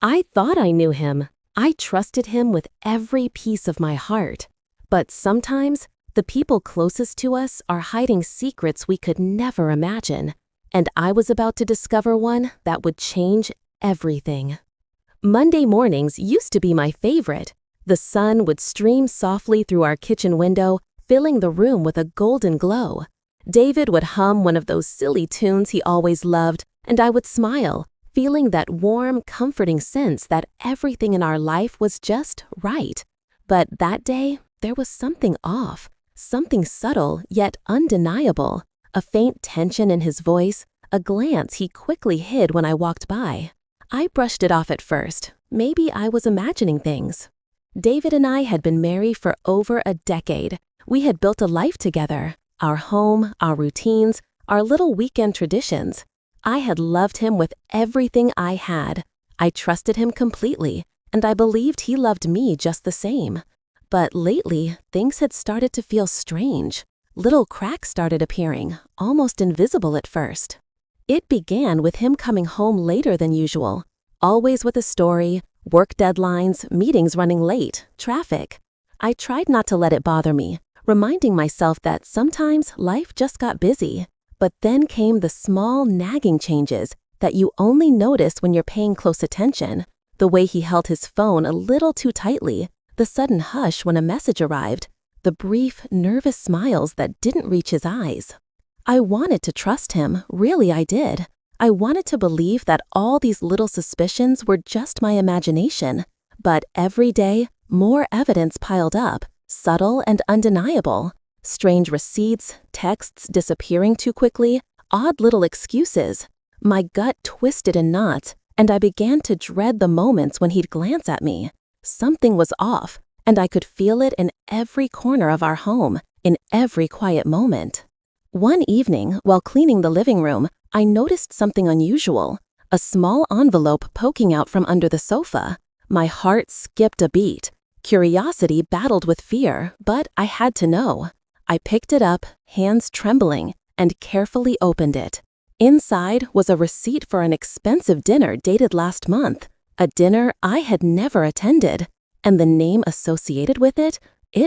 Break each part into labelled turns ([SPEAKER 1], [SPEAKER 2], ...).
[SPEAKER 1] I thought I knew him. I trusted him with every piece of my heart. But sometimes, the people closest to us are hiding secrets we could never imagine. And I was about to discover one that would change everything. Monday mornings used to be my favorite. The sun would stream softly through our kitchen window, filling the room with a golden glow. David would hum one of those silly tunes he always loved, and I would smile, feeling that warm, comforting sense that everything in our life was just right. But that day, there was something off, something subtle yet undeniable, a faint tension in his voice, a glance he quickly hid when I walked by. I brushed it off at first. Maybe I was imagining things. David and I had been married for over a decade. We had built a life together, our home, our routines, our little weekend traditions. I had loved him with everything I had. I trusted him completely, and I believed he loved me just the same. But lately, things had started to feel strange. Little cracks started appearing, almost invisible at first. It began with him coming home later than usual, always with a story, work deadlines, meetings running late, traffic. I tried not to let it bother me, reminding myself that sometimes life just got busy. But then came the small, nagging changes that you only notice when you're paying close attention. The way he held his phone a little too tightly, the sudden hush when a message arrived, the brief, nervous smiles that didn't reach his eyes. I wanted to trust him, really I did. I wanted to believe that all these little suspicions were just my imagination. But every day, more evidence piled up, subtle and undeniable. Strange receipts, texts disappearing too quickly, odd little excuses. My gut twisted in knots, and I began to dread the moments when he'd glance at me. Something was off, and I could feel it in every corner of our home, in every quiet moment. One evening, while cleaning the living room, I noticed something unusual, a small envelope poking out from under the sofa. My heart skipped a beat. Curiosity battled with fear, but I had to know. I picked it up, hands trembling, and carefully opened it. Inside was a receipt for an expensive dinner dated last month, a dinner I had never attended, and the name associated with it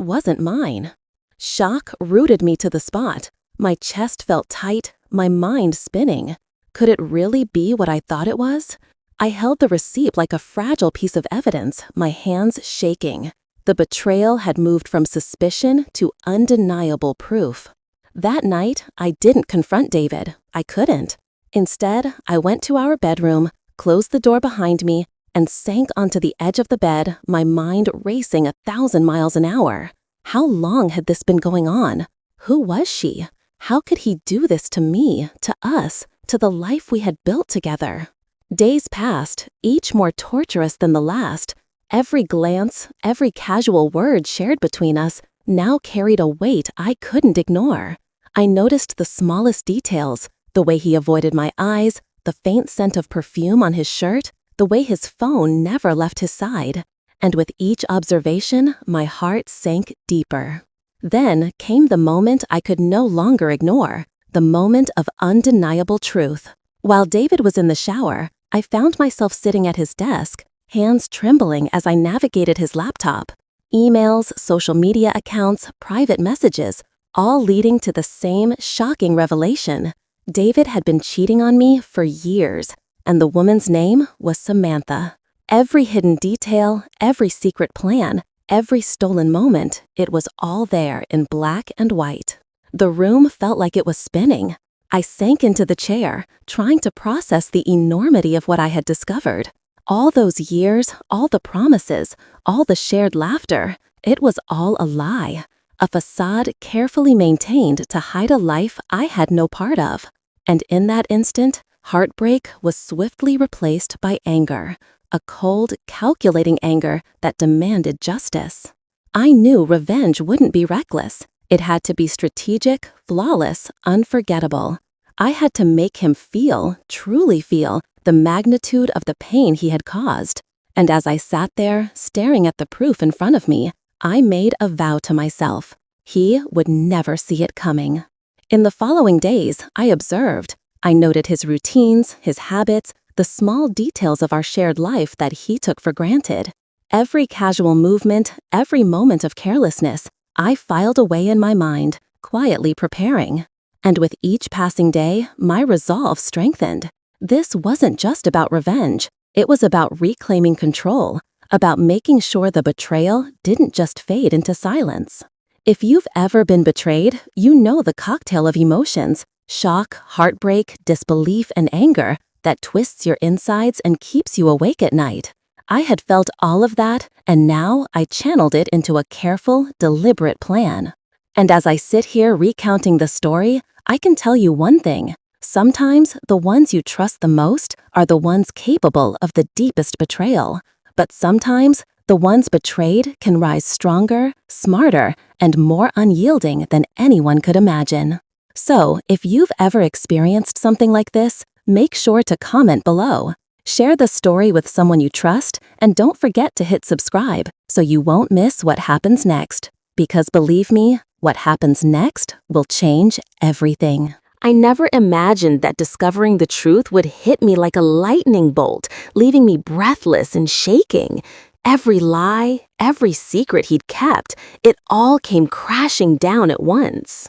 [SPEAKER 1] wasn't mine. Shock rooted me to the spot. My chest felt tight, my mind spinning. Could it really be what I thought it was? I held the receipt like a fragile piece of evidence, my hands shaking. The betrayal had moved from suspicion to undeniable proof. That night, I didn't confront David. I couldn't. Instead, I went to our bedroom, closed the door behind me, and sank onto the edge of the bed, my mind racing 1,000 miles an hour. How long had this been going on? Who was she? How could he do this to me, to us, to the life we had built together? Days passed, each more torturous than the last. Every glance, every casual word shared between us now carried a weight I couldn't ignore. I noticed the smallest details, the way he avoided my eyes, the faint scent of perfume on his shirt, the way his phone never left his side. And with each observation, my heart sank deeper. Then came the moment I could no longer ignore, the moment of undeniable truth. While David was in the shower, I found myself sitting at his desk, hands trembling as I navigated his laptop. Emails, social media accounts, private messages, all leading to the same shocking revelation. David had been cheating on me for years, and the woman's name was Samantha. Every hidden detail, every secret plan, every stolen moment, it was all there in black and white. The room felt like it was spinning. I sank into the chair, trying to process the enormity of what I had discovered. All those years, all the promises, all the shared laughter, it was all a lie. A facade carefully maintained to hide a life I had no part of. And in that instant, heartbreak was swiftly replaced by anger, a cold, calculating anger that demanded justice. I knew revenge wouldn't be reckless. It had to be strategic, flawless, unforgettable. I had to make him feel, truly feel, the magnitude of the pain he had caused. And as I sat there, staring at the proof in front of me, I made a vow to myself. He would never see it coming. In the following days, I observed. I noted his routines, his habits, the small details of our shared life that he took for granted. Every casual movement, every moment of carelessness, I filed away in my mind, quietly preparing. And with each passing day, my resolve strengthened. This wasn't just about revenge. It was about reclaiming control, about making sure the betrayal didn't just fade into silence. If you've ever been betrayed, you know the cocktail of emotions, shock, heartbreak, disbelief, and anger that twists your insides and keeps you awake at night. I had felt all of that, and now I channeled it into a careful, deliberate plan. And as I sit here recounting the story, I can tell you one thing. Sometimes the ones you trust the most are the ones capable of the deepest betrayal. But sometimes the ones betrayed can rise stronger, smarter, and more unyielding than anyone could imagine. So, if you've ever experienced something like this, make sure to comment below. Share the story with someone you trust, and don't forget to hit subscribe so you won't miss what happens next. Because believe me, what happens next will change everything. I never imagined that discovering the truth would hit me like a lightning bolt, leaving me breathless and shaking. Every lie, every secret he'd kept, it all came crashing down at once.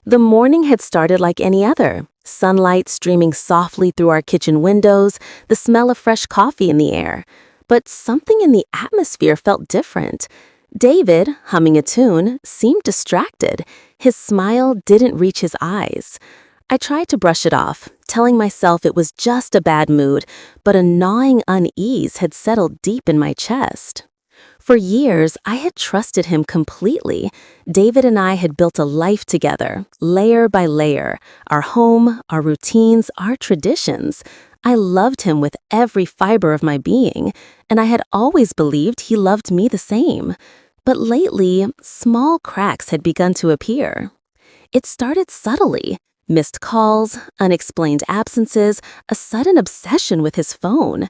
[SPEAKER 1] The morning had started like any other. Sunlight streaming softly through our kitchen windows, the smell of fresh coffee in the air. But something in the atmosphere felt different. David, humming a tune, seemed distracted. His smile didn't reach his eyes. I tried to brush it off, telling myself it was just a bad mood, but a gnawing unease had settled deep in my chest. For years, I had trusted him completely. David and I had built a life together, layer by layer, our home, our routines, our traditions. I loved him with every fiber of my being, and I had always believed he loved me the same. But lately, small cracks had begun to appear. It started subtly. Missed calls, unexplained absences, a sudden obsession with his phone.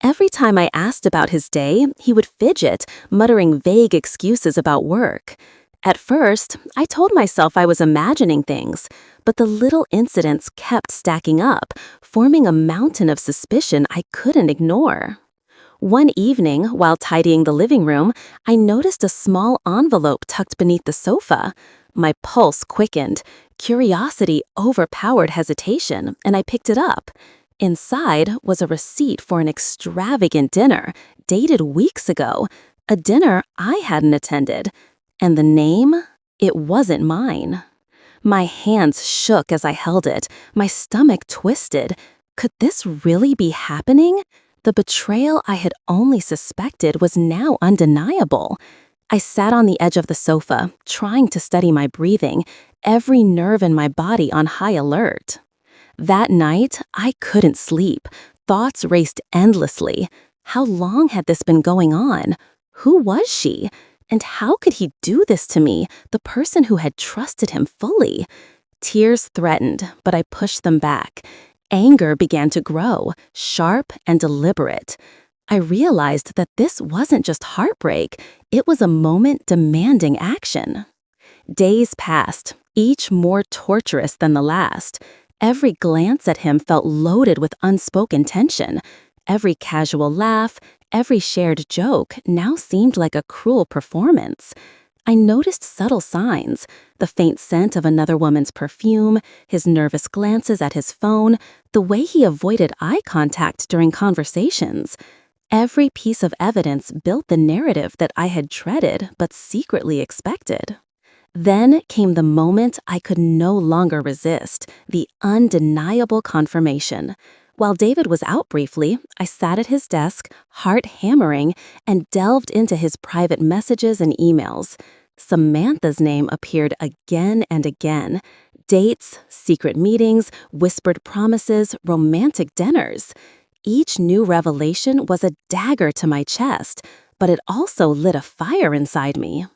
[SPEAKER 1] Every time I asked about his day, he would fidget, muttering vague excuses about work. At first, I told myself I was imagining things, but the little incidents kept stacking up, forming a mountain of suspicion I couldn't ignore. One evening, while tidying the living room, I noticed a small envelope tucked beneath the sofa. My pulse quickened. Curiosity overpowered hesitation, and I picked it up. Inside was a receipt for an extravagant dinner, dated weeks ago, a dinner I hadn't attended. And the name? It wasn't mine. My hands shook as I held it, my stomach twisted. Could this really be happening? The betrayal I had only suspected was now undeniable. I sat on the edge of the sofa, trying to steady my breathing, every nerve in my body on high alert. That night, I couldn't sleep. Thoughts raced endlessly. How long had this been going on? Who was she? And how could he do this to me, the person who had trusted him fully? Tears threatened, but I pushed them back. Anger began to grow, sharp and deliberate. I realized that this wasn't just heartbreak, it was a moment demanding action. Days passed, each more torturous than the last. Every glance at him felt loaded with unspoken tension. Every casual laugh, every shared joke now seemed like a cruel performance. I noticed subtle signs, the faint scent of another woman's perfume, his nervous glances at his phone, the way he avoided eye contact during conversations. Every piece of evidence built the narrative that I had dreaded but secretly expected. Then came the moment I could no longer resist, the undeniable confirmation. While David was out briefly, I sat at his desk, heart hammering, and delved into his private messages and emails. Samantha's name appeared again and again. Dates, secret meetings, whispered promises, romantic dinners. Each new revelation was a dagger to my chest, but it also lit a fire inside me.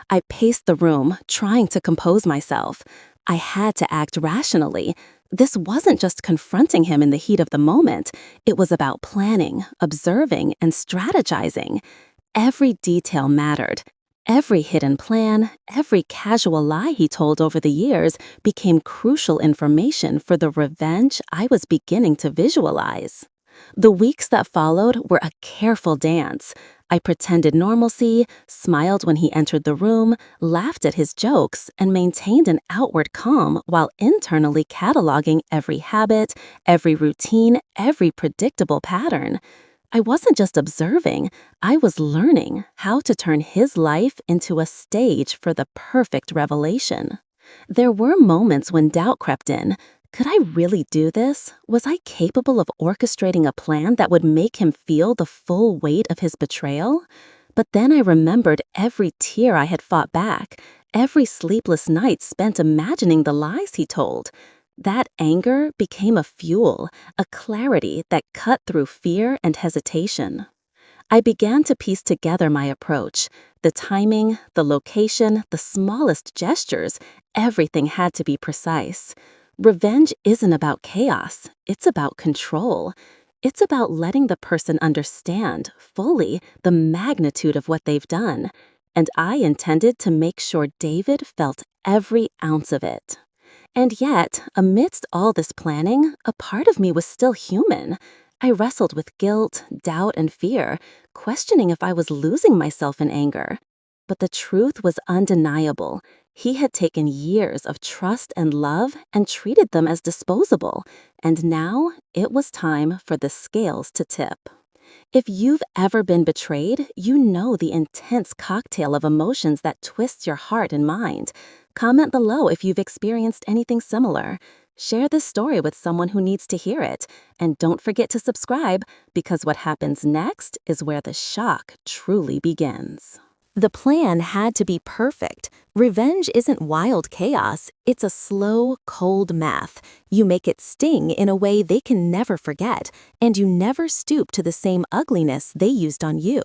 [SPEAKER 1] I paced the room, trying to compose myself. I had to act rationally. This wasn't just confronting him in the heat of the moment. It was about planning, observing, and strategizing. Every detail mattered. Every hidden plan, every casual lie he told over the years became crucial information for the revenge I was beginning to visualize.
[SPEAKER 2] The weeks that followed were a careful dance. I pretended normalcy, smiled when he entered the room, laughed at his jokes, and maintained an outward calm while internally cataloging every habit, every routine, every predictable pattern. I wasn't just observing, I was learning how to turn his life into a stage for the perfect revelation. There were moments when doubt crept in. Could I really do this? Was I capable of orchestrating a plan that would make him feel the full weight of his betrayal? But then I remembered every tear I had fought back, every sleepless night spent imagining the lies he told. That anger became a fuel, a clarity that cut through fear and hesitation. I began to piece together my approach. The timing, the location, the smallest gestures, everything had to be precise. Revenge isn't about chaos, it's about control. It's about letting the person understand fully the magnitude of what they've done. And I intended to make sure David felt every ounce of it. And yet, amidst all this planning, a part of me was still human. I wrestled with guilt, doubt, and fear, questioning if I was losing myself in anger. But the truth was undeniable. He had taken years of trust and love and treated them as disposable, and now it was time for the scales to tip. If you've ever been betrayed, you know the intense cocktail of emotions that twists your heart and mind. Comment below if you've experienced anything similar. Share this story with someone who needs to hear it. And don't forget to subscribe, because what happens next is where the shock truly begins.
[SPEAKER 1] The plan had to be perfect. Revenge isn't wild chaos, it's a slow, cold math. You make it sting in a way they can never forget, and you never stoop to the same ugliness they used on you.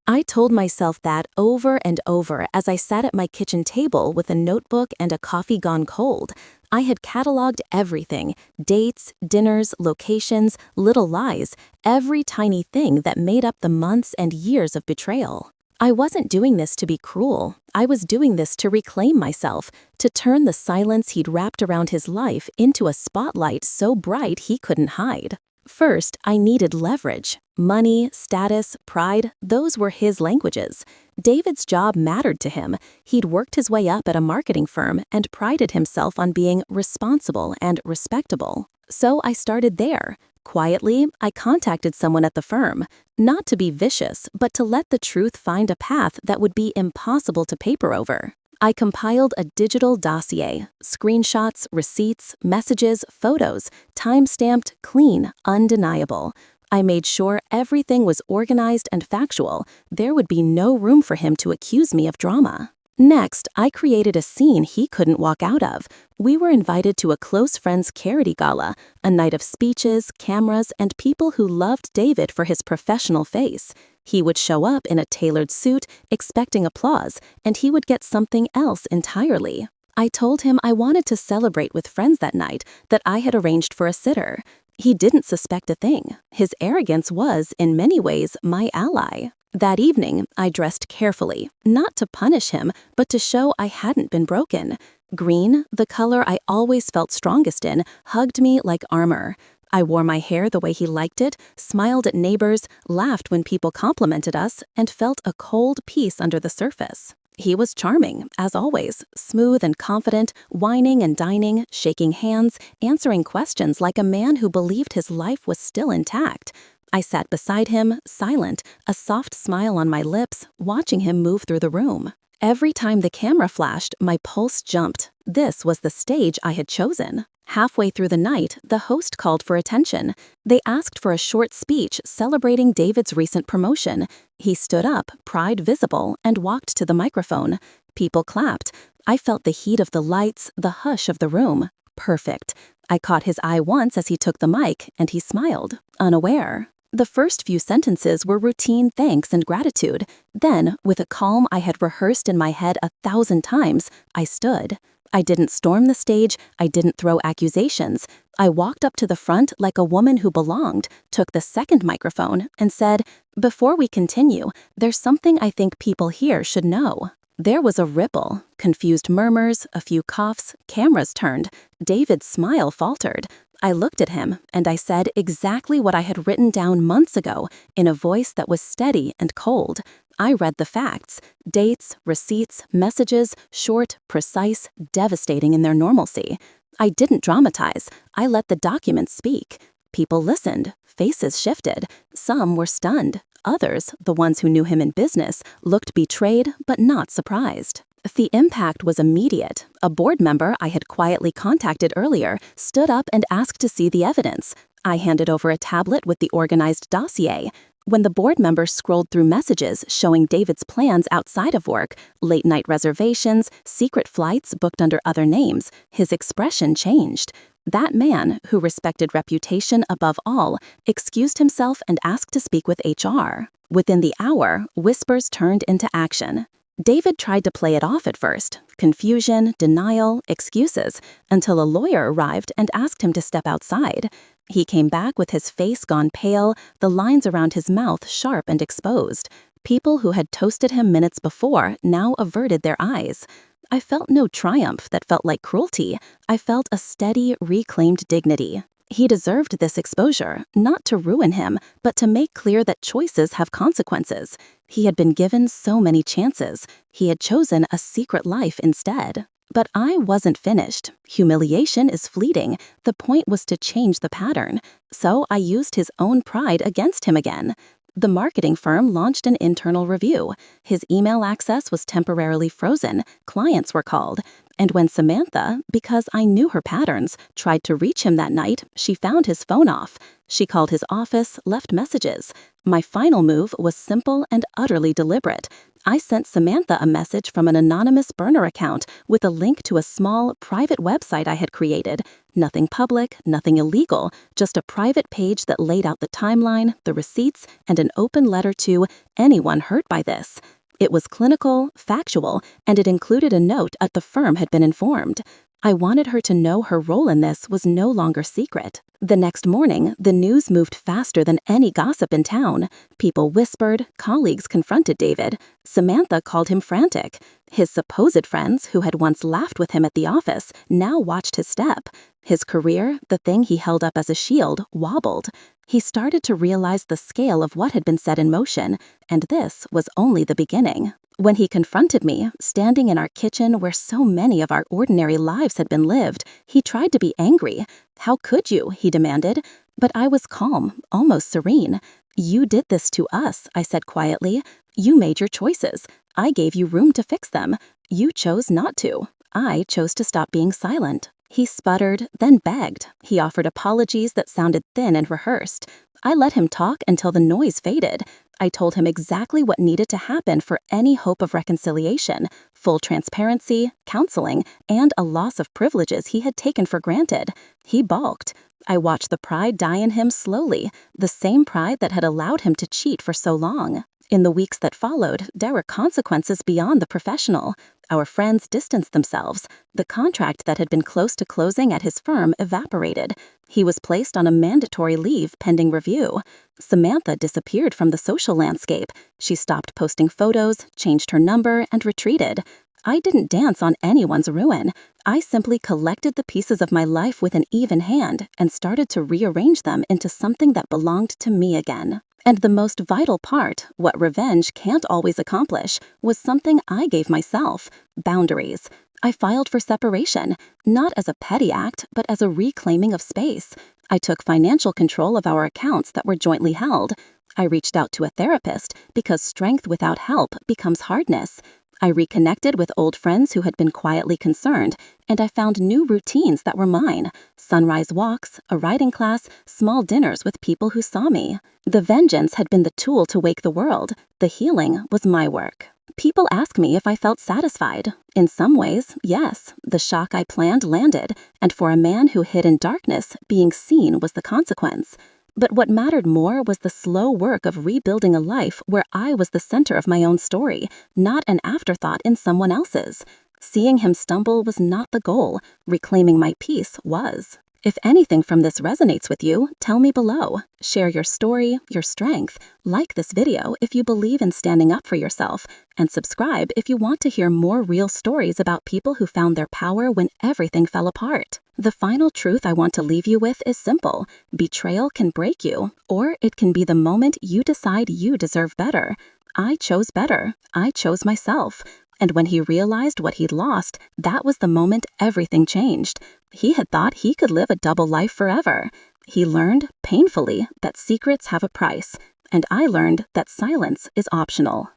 [SPEAKER 1] I told myself that over and over as I sat at my kitchen table with a notebook and a coffee gone cold. I had cataloged everything: dates, dinners, locations, little lies, every tiny thing that made up the months and years of betrayal. I wasn't doing this to be cruel. I was doing this to reclaim myself, to turn the silence he'd wrapped around his life into a spotlight so bright he couldn't hide. First, I needed leverage. Money, status, pride, those were his languages. David's job mattered to him. He'd worked his way up at a marketing firm and prided himself on being responsible and respectable. So I started there. Quietly, I contacted someone at the firm, not to be vicious, but to let the truth find a path that would be impossible to paper over. I compiled a digital dossier: screenshots, receipts, messages, photos, time-stamped, clean, undeniable. I made sure everything was organized and factual. There would be no room for him to accuse me of drama. Next, I created a scene he couldn't walk out of. We were invited to a close friend's charity gala, a night of speeches, cameras, and people who loved David for his professional face. He would show up in a tailored suit, expecting applause, and he would get something else entirely. I told him I wanted to celebrate with friends that night, that I had arranged for a sitter. He didn't suspect a thing. His arrogance was, in many ways, my ally. That evening, I dressed carefully, not to punish him, but to show I hadn't been broken. Green, the color I always felt strongest in, hugged me like armor. I wore my hair the way he liked it, smiled at neighbors, laughed when people complimented us, and felt a cold peace under the surface. He was charming, as always, smooth and confident, whining and dining, shaking hands, answering questions like a man who believed his life was still intact. I sat beside him, silent, a soft smile on my lips, watching him move through the room. Every time the camera flashed, my pulse jumped. This was the stage I had chosen. Halfway through the night, the host called for attention. They asked for a short speech celebrating David's recent promotion. He stood up, pride visible, and walked to the microphone. People clapped. I felt the heat of the lights, the hush of the room. Perfect. I caught his eye once as he took the mic, and he smiled, unaware. The first few sentences were routine thanks and gratitude. Then, with a calm I had rehearsed in my head 1,000 times, I stood. I didn't storm the stage, I didn't throw accusations. I walked up to the front like a woman who belonged, took the second microphone, and said, "Before we continue, there's something I think people here should know." There was a ripple, confused murmurs, a few coughs, cameras turned. David's smile faltered.
[SPEAKER 2] I looked at him, and I said exactly what I had written down months ago in a voice that was steady and cold. I read the facts: dates, receipts, messages, short, precise, devastating in their normalcy. I didn't dramatize. I let the documents speak. People listened. Faces shifted. Some were stunned. Others, the ones who knew him in business, looked betrayed but not surprised. The impact was immediate. A board member I had quietly contacted earlier stood up and asked to see the evidence. I handed over a tablet with the organized dossier. When the board member scrolled through messages showing David's plans outside of work, late-night reservations, secret flights booked under other names, his expression changed. That man, who respected reputation above all, excused himself and asked to speak with HR. Within the hour, whispers turned into action. David tried to play it off at first: confusion, denial, excuses, until a lawyer arrived and asked him to step outside. He came back with his face gone pale, the lines around his mouth sharp and exposed. People who had toasted him minutes before now averted their eyes. I felt no triumph that felt like cruelty. I felt a steady, reclaimed dignity. He deserved this exposure, not to ruin him, but to make clear that choices have consequences. He had been given so many chances. He had chosen a secret life instead. But I wasn't finished. Humiliation is fleeting. The point was to change the pattern. So I used his own pride against him again. The marketing firm launched an internal review. His email access was temporarily frozen. Clients were called. And when Samantha, because I knew her patterns, tried to reach him that night, she found his phone off. She called his office, left messages. My final move was simple and utterly deliberate. I sent Samantha a message from an anonymous burner account with a link to a small, private website I had created. Nothing public, nothing illegal, just a private page that laid out the timeline, the receipts, and an open letter to anyone hurt by this. It was clinical, factual, and it included a note that the firm had been informed. I wanted her to know her role in this was no longer secret. The next morning, the news moved faster than any gossip in town. People whispered, colleagues confronted David. Samantha called him frantic. His supposed friends, who had once laughed with him at the office, now watched his step. His career, the thing he held up as a shield, wobbled. He started to realize the scale of what had been set in motion, and this was only the beginning. When he confronted me, standing in our kitchen where so many of our ordinary lives had been lived, he tried to be angry. "How could you?" he demanded. But I was calm, almost serene. "You did this to us," I said quietly. "You made your choices. I gave you room to fix them. You chose not to. I chose to stop being silent." He sputtered, then begged. He offered apologies that sounded thin and rehearsed. I let him talk until the noise faded. I told him exactly what needed to happen for any hope of reconciliation: full transparency, counseling, and a loss of privileges he had taken for granted. He balked. I watched the pride die in him slowly, the same pride that had allowed him to cheat for so long. In the weeks that followed, there were consequences beyond the professional. Our friends distanced themselves. The contract that had been close to closing at his firm evaporated. He was placed on a mandatory leave pending review. Samantha disappeared from the social landscape. She stopped posting photos, changed her number, and retreated. I didn't dance on anyone's ruin. I simply collected the pieces of my life with an even hand and started to rearrange them into something that belonged to me again. And the most vital part, what revenge can't always accomplish, was something I gave myself: boundaries. I filed for separation, not as a petty act, but as a reclaiming of space. I took financial control of our accounts that were jointly held. I reached out to a therapist because strength without help becomes hardness. I reconnected with old friends who had been quietly concerned, and I found new routines that were mine: sunrise walks, a writing class, small dinners with people who saw me. The vengeance had been the tool to wake the world. The healing was my work. People ask me if I felt satisfied. In some ways, yes. The shock I planned landed, and for a man who hid in darkness, being seen was the consequence. But what mattered more was the slow work of rebuilding a life where I was the center of my own story, not an afterthought in someone else's. Seeing him stumble was not the goal. Reclaiming my peace was. If anything from this resonates with you, tell me below. Share your story, your strength. Like this video if you believe in standing up for yourself, and subscribe if you want to hear more real stories about people who found their power when everything fell apart. The final truth I want to leave you with is simple. Betrayal can break you, or it can be the moment you decide you deserve better. I chose better. I chose myself. And when he realized what he'd lost, that was the moment everything changed. He had thought he could live a double life forever. He learned, painfully, that secrets have a price. And I learned that silence is optional.